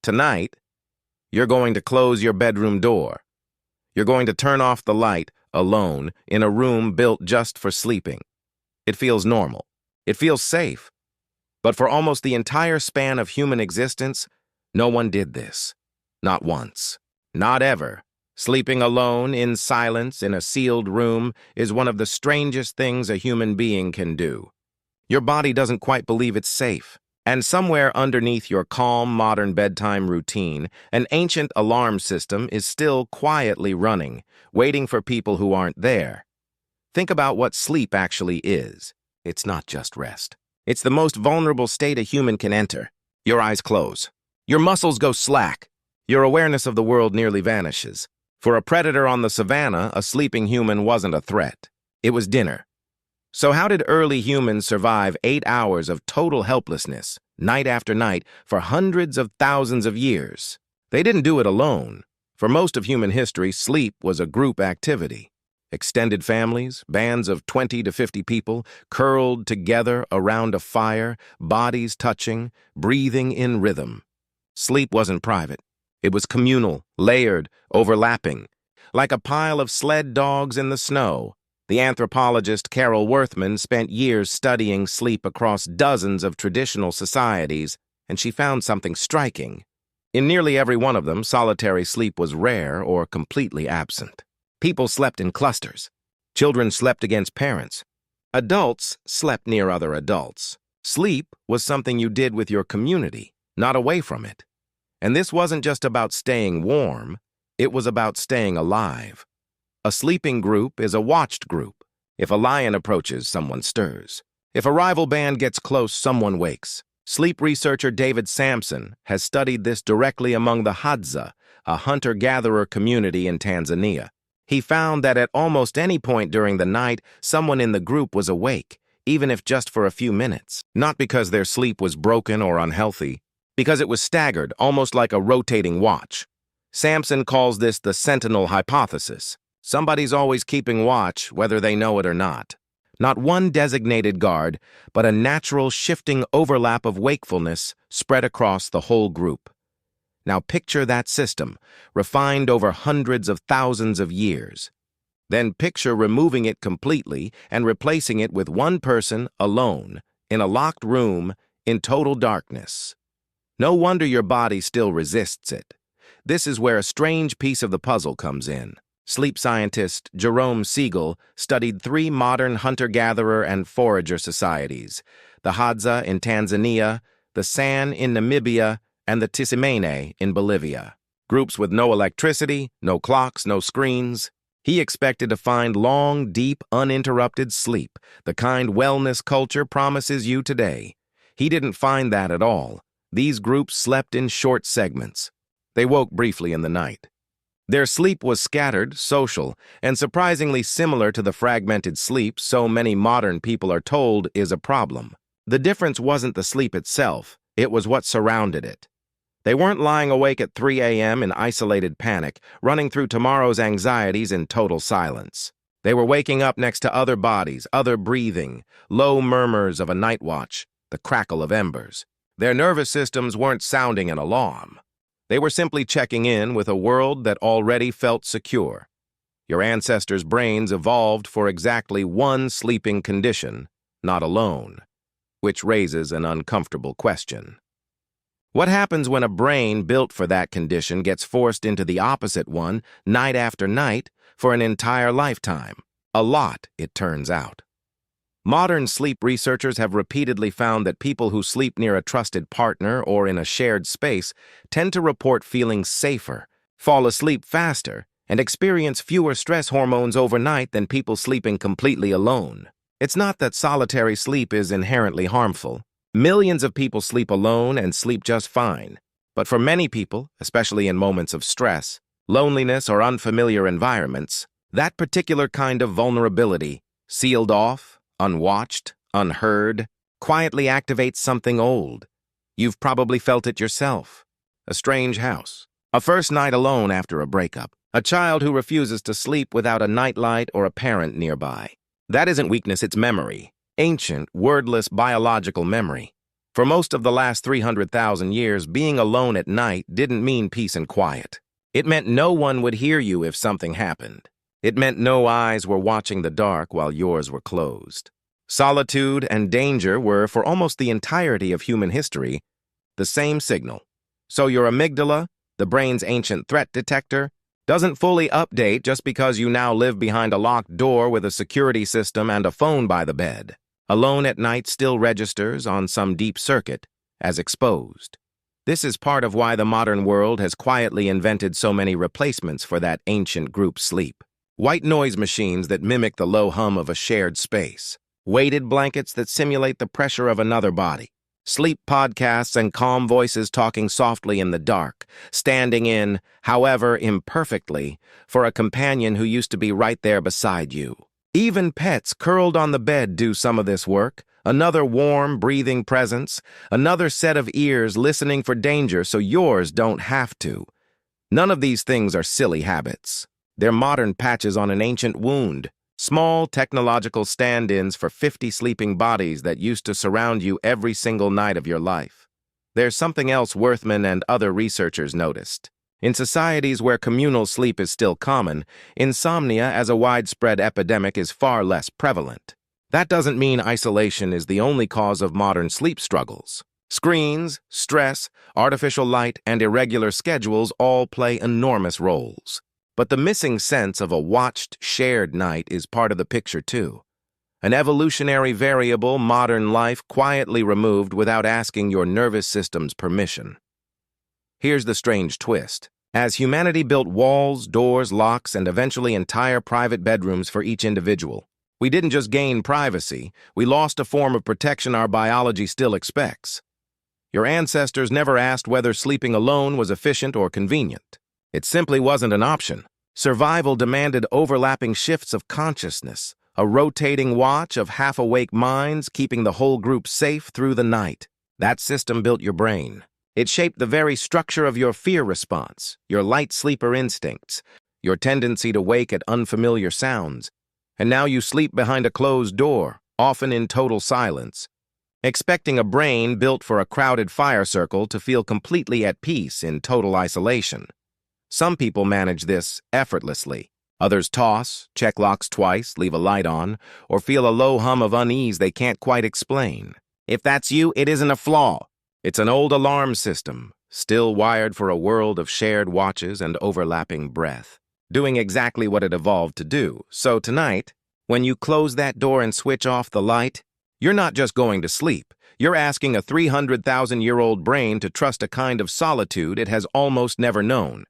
Tonight, you're going to close your bedroom door. You're going to turn off the light alone in a room built just for sleeping. It feels normal. It feels safe. But for almost the entire span of human existence, no one did this. Not once. Not ever. Sleeping alone in silence in a sealed room is one of the strangest things a human being can do. Your body doesn't quite believe it's safe. And somewhere underneath your calm, modern bedtime routine, an ancient alarm system is still quietly running, waiting for people who aren't there. Think about what sleep actually is. It's not just rest. It's the most vulnerable state a human can enter. Your eyes close. Your muscles go slack. Your awareness of the world nearly vanishes. For a predator on the savannah, a sleeping human wasn't a threat. It was dinner. So how did early humans survive 8 hours of total helplessness, night after night, for hundreds of thousands of years? They didn't do it alone. For most of human history, sleep was a group activity. Extended families, bands of 20 to 50 people, curled together around a fire, bodies touching, breathing in rhythm. Sleep wasn't private. It was communal, layered, overlapping. Like a pile of sled dogs in the snow, the anthropologist Carol Worthman spent years studying sleep across dozens of traditional societies, and she found something striking. In nearly every one of them, solitary sleep was rare or completely absent. People slept in clusters. Children slept against parents. Adults slept near other adults. Sleep was something you did with your community, not away from it. And this wasn't just about staying warm, it was about staying alive. A sleeping group is a watched group. If a lion approaches, someone stirs. If a rival band gets close, someone wakes. Sleep researcher David Sampson has studied this directly among the Hadza, a hunter-gatherer community in Tanzania. He found that at almost any point during the night, someone in the group was awake, even if just for a few minutes. Not because their sleep was broken or unhealthy, because it was staggered, almost like a rotating watch. Sampson calls this the sentinel hypothesis. Somebody's always keeping watch, whether they know it or not. Not one designated guard, but a natural shifting overlap of wakefulness spread across the whole group. Now picture that system, refined over hundreds of thousands of years. Then picture removing it completely and replacing it with one person alone, in a locked room, in total darkness. No wonder your body still resists it. This is where a strange piece of the puzzle comes in. Sleep scientist Jerome Siegel studied 3 modern hunter-gatherer and forager societies, the Hadza in Tanzania, the San in Namibia, and the Tisimene in Bolivia. Groups with no electricity, no clocks, no screens. He expected to find long, deep, uninterrupted sleep, the kind wellness culture promises you today. He didn't find that at all. These groups slept in short segments. They woke briefly in the night. Their sleep was scattered, social, and surprisingly similar to the fragmented sleep so many modern people are told is a problem. The difference wasn't the sleep itself, it was what surrounded it. They weren't lying awake at 3 a.m. in isolated panic, running through tomorrow's anxieties in total silence. They were waking up next to other bodies, other breathing, low murmurs of a night watch, the crackle of embers. Their nervous systems weren't sounding an alarm. They were simply checking in with a world that already felt secure. Your ancestors' brains evolved for exactly one sleeping condition, not alone, which raises an uncomfortable question. What happens when a brain built for that condition gets forced into the opposite one night after night for an entire lifetime? A lot, it turns out. Modern sleep researchers have repeatedly found that people who sleep near a trusted partner or in a shared space tend to report feeling safer, fall asleep faster, and experience fewer stress hormones overnight than people sleeping completely alone. It's not that solitary sleep is inherently harmful. Millions of people sleep alone and sleep just fine. But for many people, especially in moments of stress, loneliness, or unfamiliar environments, that particular kind of vulnerability, sealed off, unwatched, unheard, quietly activates something old. You've probably felt it yourself. A strange house. A first night alone after a breakup. A child who refuses to sleep without a nightlight or a parent nearby. That isn't weakness, it's memory. Ancient, wordless, biological memory. For most of the last 300,000 years, being alone at night didn't mean peace and quiet. It meant no one would hear you if something happened. It meant no eyes were watching the dark while yours were closed. Solitude and danger were, for almost the entirety of human history, the same signal. So your amygdala, the brain's ancient threat detector, doesn't fully update just because you now live behind a locked door with a security system and a phone by the bed. Alone at night still registers on some deep circuit as exposed. This is part of why the modern world has quietly invented so many replacements for that ancient group sleep. White noise machines that mimic the low hum of a shared space. Weighted blankets that simulate the pressure of another body. Sleep podcasts and calm voices talking softly in the dark, standing in, however imperfectly, for a companion who used to be right there beside you. Even pets curled on the bed do some of this work. Another warm, breathing presence. Another set of ears listening for danger so yours don't have to. None of these things are silly habits. They're modern patches on an ancient wound. Small technological stand-ins for 50 sleeping bodies that used to surround you every single night of your life. There's something else Worthman and other researchers noticed. In societies where communal sleep is still common, insomnia as a widespread epidemic is far less prevalent. That doesn't mean isolation is the only cause of modern sleep struggles. Screens, stress, artificial light, and irregular schedules all play enormous roles. But the missing sense of a watched, shared night is part of the picture too. An evolutionary variable modern life quietly removed without asking your nervous system's permission. Here's the strange twist. As humanity built walls, doors, locks, and eventually entire private bedrooms for each individual, we didn't just gain privacy, we lost a form of protection our biology still expects. Your ancestors never asked whether sleeping alone was efficient or convenient. It simply wasn't an option. Survival demanded overlapping shifts of consciousness, a rotating watch of half-awake minds keeping the whole group safe through the night. That system built your brain. It shaped the very structure of your fear response, your light sleeper instincts, your tendency to wake at unfamiliar sounds. And now you sleep behind a closed door, often in total silence, expecting a brain built for a crowded fire circle to feel completely at peace in total isolation. Some people manage this effortlessly. Others toss, check locks twice, leave a light on, or feel a low hum of unease they can't quite explain. If that's you, it isn't a flaw. It's an old alarm system, still wired for a world of shared watches and overlapping breath, doing exactly what it evolved to do. So tonight, when you close that door and switch off the light, you're not just going to sleep. You're asking a 300,000-year-old brain to trust a kind of solitude it has almost never known.